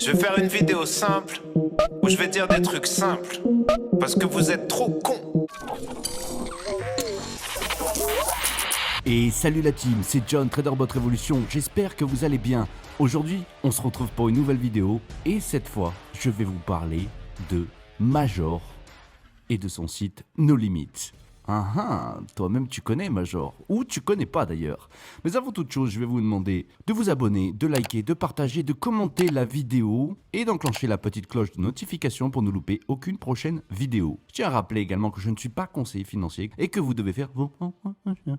Je vais faire une vidéo simple où je vais dire des trucs simples parce que vous êtes trop cons. Et salut la team, c'est John, Traderbot Révolution, j'espère que vous allez bien. Aujourd'hui, on se retrouve pour une nouvelle vidéo et cette fois, je vais vous parler de Major et de son site No Limits. Ah ah, toi-même tu connais Major, ou tu connais pas d'ailleurs. Mais avant toute chose, je vais vous demander de vous abonner, de liker, de partager, de commenter la vidéo et d'enclencher la petite cloche de notification pour ne louper aucune prochaine vidéo. Je tiens à rappeler également que je ne suis pas conseiller financier et que vous devez faire vos...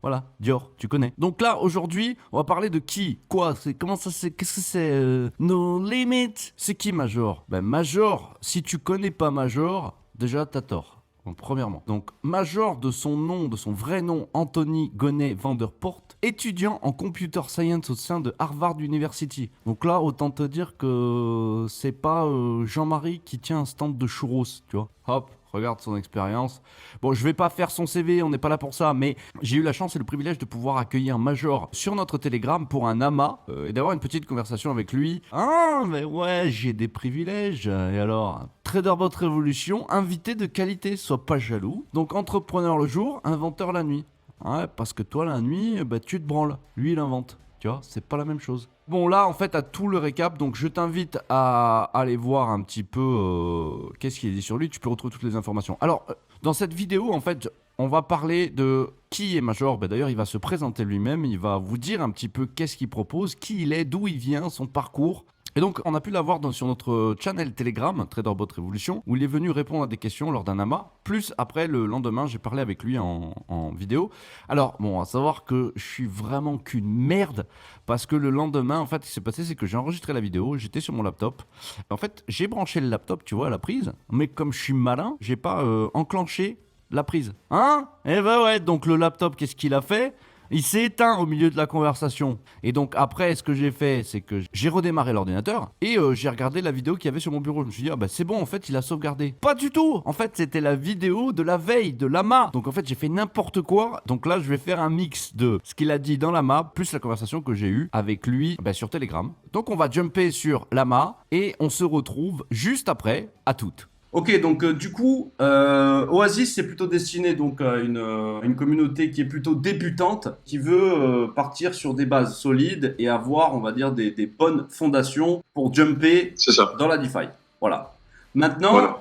Voilà, Dior, tu connais. Donc là, aujourd'hui, on va parler de qui? Quoi? Comment ça c'est? Qu'est-ce que c'est No Limits? C'est qui Major? Ben Major, si tu connais pas Major, déjà t'as tort. Donc, premièrement, donc Major de son nom, de son vrai nom, Anthony Gonnet Vanderpoort, étudiant en computer science au sein de Harvard University. Donc là, autant te dire que c'est pas Jean-Marie qui tient un stand de churros, tu vois. Hop, regarde son expérience. Bon, je vais pas faire son CV, on n'est pas là pour ça, mais j'ai eu la chance et le privilège de pouvoir accueillir Major sur notre Telegram pour un amas et d'avoir une petite conversation avec lui. Ah, mais ouais, j'ai des privilèges. Et alors, Traderbot Révolution, invité de qualité, sois pas jaloux. Donc, entrepreneur le jour, inventeur la nuit. Ouais, parce que toi, la nuit, bah, tu te branles. Lui, il invente. Tu vois, c'est pas la même chose. Bon, là, en fait, à tout le récap, donc je t'invite à aller voir un petit peu qu'est-ce qu'il est dit sur lui. Tu peux retrouver toutes les informations. Alors, dans cette vidéo, en fait, on va parler de qui est Major. Ben, d'ailleurs, il va se présenter lui-même. Il va vous dire un petit peu qu'est-ce qu'il propose, qui il est, d'où il vient, son parcours. Et donc, on a pu l'avoir sur notre channel Telegram, Traderbot Révolution, où il est venu répondre à des questions lors d'un amas. Plus, après, le lendemain, j'ai parlé avec lui en vidéo. Alors, bon, à savoir que je suis vraiment qu'une merde, parce que le lendemain, en fait, ce qui s'est passé, c'est que j'ai enregistré la vidéo, j'étais sur mon laptop. En fait, j'ai branché le laptop, tu vois, à la prise, mais comme je suis malin, j'ai pas enclenché la prise. Hein? Eh ben ouais, donc le laptop, qu'est-ce qu'il a fait? Il s'est éteint au milieu de la conversation. Et donc après, ce que j'ai fait, c'est que j'ai redémarré l'ordinateur et j'ai regardé la vidéo qu'il y avait sur mon bureau. Je me suis dit, ah bah c'est bon, en fait, il a sauvegardé. Pas du tout. En fait, c'était la vidéo de la veille, de l'AMA. Donc en fait, j'ai fait n'importe quoi. Donc là, je vais faire un mix de ce qu'il a dit dans l'AMA, plus la conversation que j'ai eue avec lui sur Telegram. Donc on va jumper sur l'AMA et on se retrouve juste après. À toutes. Ok, donc du coup, Oasis, c'est plutôt destiné donc à une communauté qui est plutôt débutante, qui veut partir sur des bases solides et avoir, on va dire, des bonnes fondations pour jumper dans la DeFi. Voilà. Maintenant,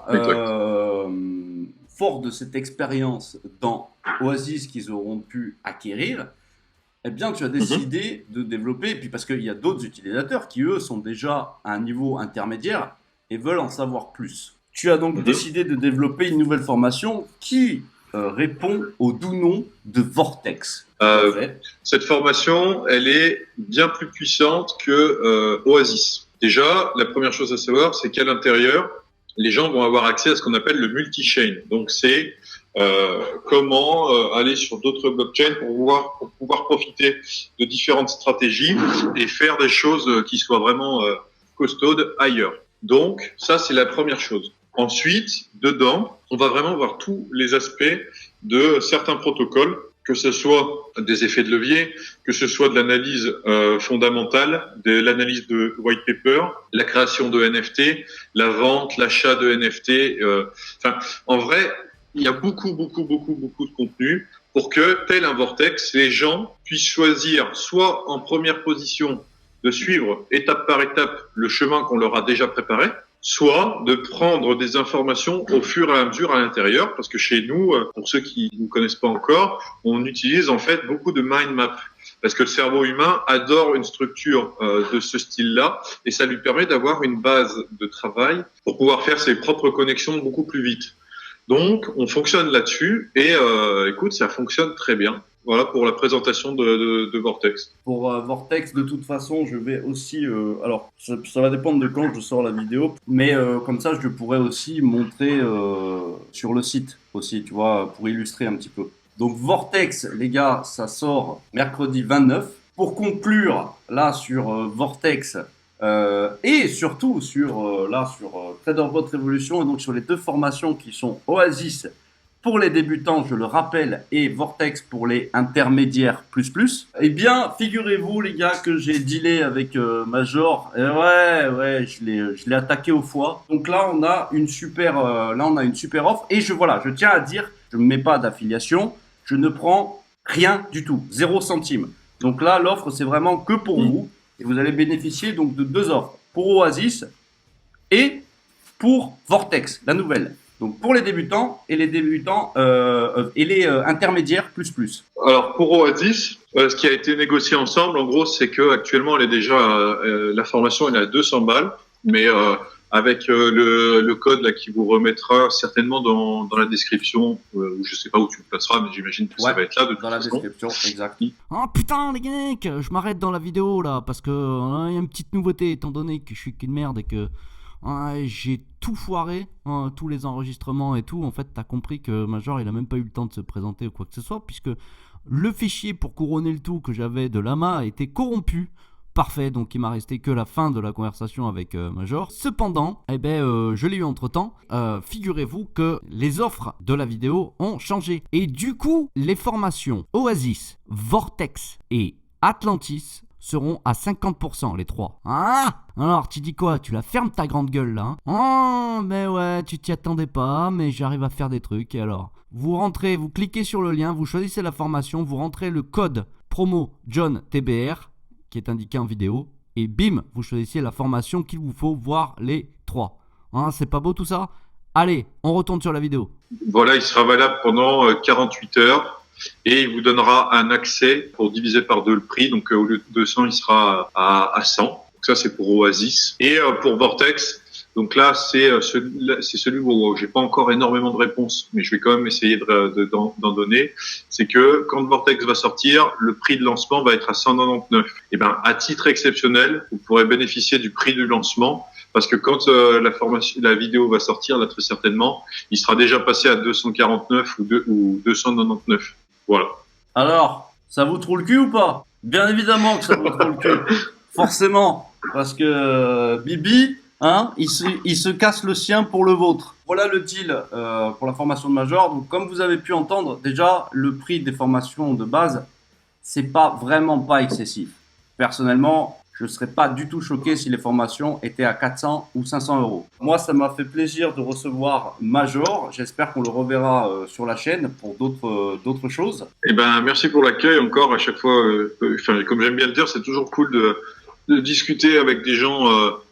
fort de cette expérience dans Oasis qu'ils auront pu acquérir, eh bien, tu as décidé de développer, et puis parce qu'il y a d'autres utilisateurs qui, eux, sont déjà à un niveau intermédiaire et veulent en savoir plus. Tu as donc décidé de développer une nouvelle formation qui répond au doux nom de Vortex. Cette formation, elle est bien plus puissante que Oasis. Déjà, la première chose à savoir, c'est qu'à l'intérieur, les gens vont avoir accès à ce qu'on appelle le multi-chain. Donc, c'est comment aller sur d'autres blockchains pour pouvoir profiter de différentes stratégies et faire des choses qui soient vraiment costaudes ailleurs. Donc, ça, c'est la première chose. Ensuite, dedans, on va vraiment voir tous les aspects de certains protocoles, que ce soit des effets de levier, que ce soit de l'analyse fondamentale, de l'analyse de white paper, la création de NFT, la vente, l'achat de NFT. En vrai, il y a beaucoup de contenu pour que, tel un vortex, les gens puissent choisir soit en première position de suivre étape par étape le chemin qu'on leur a déjà préparé, soit de prendre des informations au fur et à mesure à l'intérieur, parce que chez nous, pour ceux qui ne connaissent pas encore, on utilise en fait beaucoup de mind map, parce que le cerveau humain adore une structure de ce style-là, et ça lui permet d'avoir une base de travail pour pouvoir faire ses propres connexions beaucoup plus vite. Donc, on fonctionne là-dessus, et écoute, ça fonctionne très bien. Voilà pour la présentation de Vortex. Pour Vortex, de toute façon, je vais aussi... alors, ça va dépendre de quand je sors la vidéo, mais comme ça, je pourrais aussi montrer sur le site aussi, tu vois, pour illustrer un petit peu. Donc, Vortex, les gars, ça sort mercredi 29. Pour conclure, là, sur Vortex, et surtout sur Traderbot Révolution, et donc sur les deux formations qui sont Oasis pour les débutants, je le rappelle, et Vortex pour les intermédiaires plus. Eh bien, figurez-vous les gars que j'ai dealé avec Major. Et ouais, je l'ai attaqué au foie. Donc là, on a une super offre. Et je tiens à dire, je ne mets pas d'affiliation, je ne prends rien du tout, 0 centime. Donc là, l'offre, c'est vraiment que pour vous. Et vous allez bénéficier donc de 2 offres, pour Oasis et pour Vortex, la nouvelle. Donc pour les débutants et les intermédiaires plus. Alors pour Oasis, ce qui a été négocié ensemble, en gros, c'est que actuellement, elle est déjà la formation, elle est à 200 balles, mais avec le code là qui vous remettra certainement dans la description, ou je sais pas où tu le placeras, mais j'imagine que ça va être là de toute dans la façon. description, exact. Oh putain les gars, je m'arrête dans la vidéo là parce que y a une petite nouveauté étant donné que je suis qu'une merde et que j'ai tout foiré, tous les enregistrements et tout. En fait, t'as compris que Major il a même pas eu le temps de se présenter ou quoi que ce soit, puisque le fichier pour couronner le tout que j'avais de Lama a été corrompu. Parfait, donc il m'a resté que la fin de la conversation avec Major. Cependant, je l'ai eu entre temps. Figurez-vous que les offres de la vidéo ont changé. Et du coup, les formations Oasis, Vortex et Atlantis seront à 50%, les 3. Ah! Alors, tu dis quoi? Tu la fermes ta grande gueule là, hein? Oh, mais ouais, tu t'y attendais pas, mais j'arrive à faire des trucs. Et alors, vous rentrez, vous cliquez sur le lien, vous choisissez la formation, vous rentrez le code promo John TBR qui est indiqué en vidéo, et bim, vous choisissez la formation qu'il vous faut, voir les 3. Hein, c'est pas beau tout ça? Allez, on retourne sur la vidéo. Voilà, il sera valable pendant 48 heures. Et il vous donnera un accès pour diviser par 2 le prix. Donc au lieu de 200, il sera à 100. Donc ça, c'est pour Oasis. Et pour Vortex, donc là, c'est celui où j'ai pas encore énormément de réponses, mais je vais quand même essayer d'en donner. C'est que quand Vortex va sortir, le prix de lancement va être à 199. Et ben, à titre exceptionnel, vous pourrez bénéficier du prix du lancement. Parce que quand la vidéo va sortir, là très certainement, il sera déjà passé à 249 ou 299. Voilà. Alors, ça vous trouve le cul ou pas? Bien évidemment que ça vous trouve le cul. Forcément. Parce que Bibi, hein, il se casse le sien pour le vôtre. Voilà le deal pour la formation de Major. Donc, comme vous avez pu entendre, déjà, le prix des formations de base, c'est vraiment pas excessif. Personnellement, je ne serais pas du tout choqué si les formations étaient à 400 ou 500 euros. Moi, ça m'a fait plaisir de recevoir Major. J'espère qu'on le reverra sur la chaîne pour d'autres choses. Eh ben, merci pour l'accueil encore. À chaque fois, comme j'aime bien le dire, c'est toujours cool de discuter avec des gens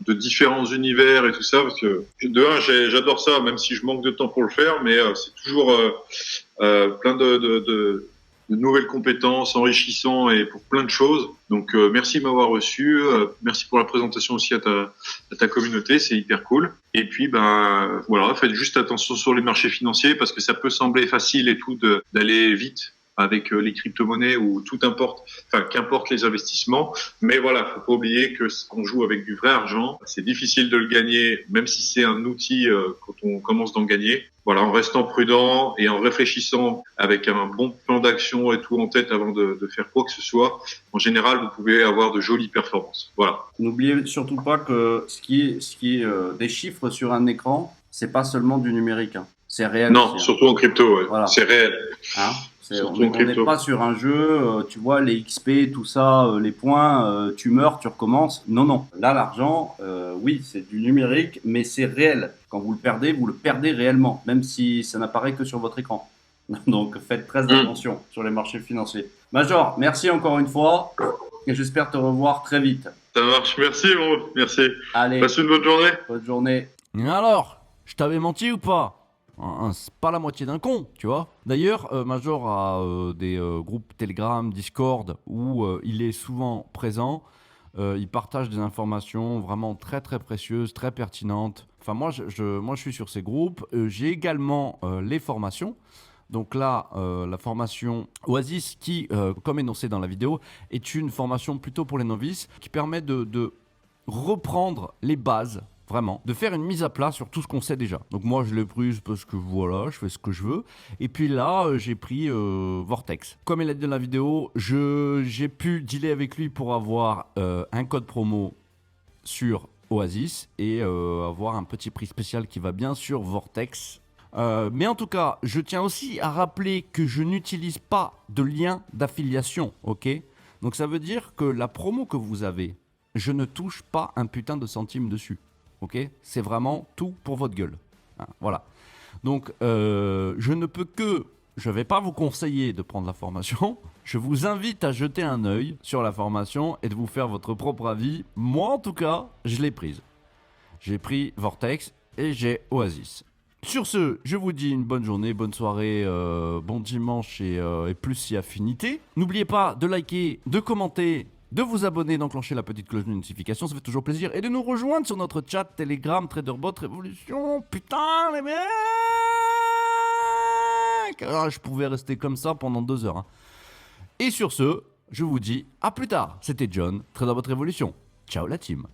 de différents univers et tout ça, parce que de un, j'adore ça, même si je manque de temps pour le faire, mais c'est toujours plein de nouvelles compétences, enrichissant et pour plein de choses. Donc merci de m'avoir reçu, merci pour la présentation aussi à ta communauté, c'est hyper cool. Et puis voilà, faites juste attention sur les marchés financiers parce que ça peut sembler facile et tout d'aller vite avec les crypto-monnaies ou qu'importe les investissements. Mais voilà, faut pas oublier que qu'on joue avec du vrai argent. C'est difficile de le gagner, même si c'est un outil quand on commence d'en gagner. Voilà, en restant prudent et en réfléchissant avec un bon plan d'action et tout en tête avant de faire quoi que ce soit, en général, vous pouvez avoir de jolies performances. Voilà. N'oubliez surtout pas que ce qui est des chiffres sur un écran, c'est pas seulement du numérique, hein. C'est réel. Non, aussi, surtout en crypto, ouais. Voilà. C'est réel. Hein, on n'est pas sur un jeu, tu vois, les XP, tout ça, les points, tu meurs, tu recommences. Non. Là, l'argent, oui, c'est du numérique, mais c'est réel. Quand vous le perdez réellement, même si ça n'apparaît que sur votre écran. Donc, faites très attention sur les marchés financiers. Major, merci encore une fois, et j'espère te revoir très vite. Ça marche. Merci, merci. Allez. Passe une bonne journée. Bonne journée. Et alors, je t'avais menti ou pas? C'est pas la moitié d'un con, tu vois. D'ailleurs, Major a des groupes Telegram, Discord où il est souvent présent. Il partage des informations vraiment très très précieuses, très pertinentes. Enfin, moi je suis sur ces groupes. J'ai également les formations. Donc là, la formation Oasis qui, comme énoncé dans la vidéo, est une formation plutôt pour les novices qui permet de reprendre les bases. Vraiment, de faire une mise à plat sur tout ce qu'on sait déjà. Donc moi je l'ai prise parce que voilà, je fais ce que je veux. Et puis là, j'ai pris Vortex. Comme il a dit dans la vidéo, j'ai pu dealer avec lui pour avoir un code promo sur Oasis et avoir un petit prix spécial qui va bien sur Vortex. Mais en tout cas, je tiens aussi à rappeler que je n'utilise pas de lien d'affiliation, ok? Donc ça veut dire que la promo que vous avez, je ne touche pas un putain de centime dessus, ok? C'est vraiment tout pour votre gueule. Hein, voilà. Donc je ne peux que... Je ne vais pas vous conseiller de prendre la formation. Je vous invite à jeter un œil sur la formation et de vous faire votre propre avis. Moi, en tout cas, je l'ai prise. J'ai pris Vortex et j'ai Oasis. Sur ce, je vous dis une bonne journée, bonne soirée, bon dimanche et plus si affinité. N'oubliez pas de liker, de commenter, de vous abonner, d'enclencher la petite cloche de notification, ça fait toujours plaisir. Et de nous rejoindre sur notre chat Telegram, TraderBot Révolution. Putain, les mecs! Ah, je pouvais rester comme ça pendant 2 heures. Hein. Et sur ce, je vous dis à plus tard. C'était John, TraderBot Révolution. Ciao la team.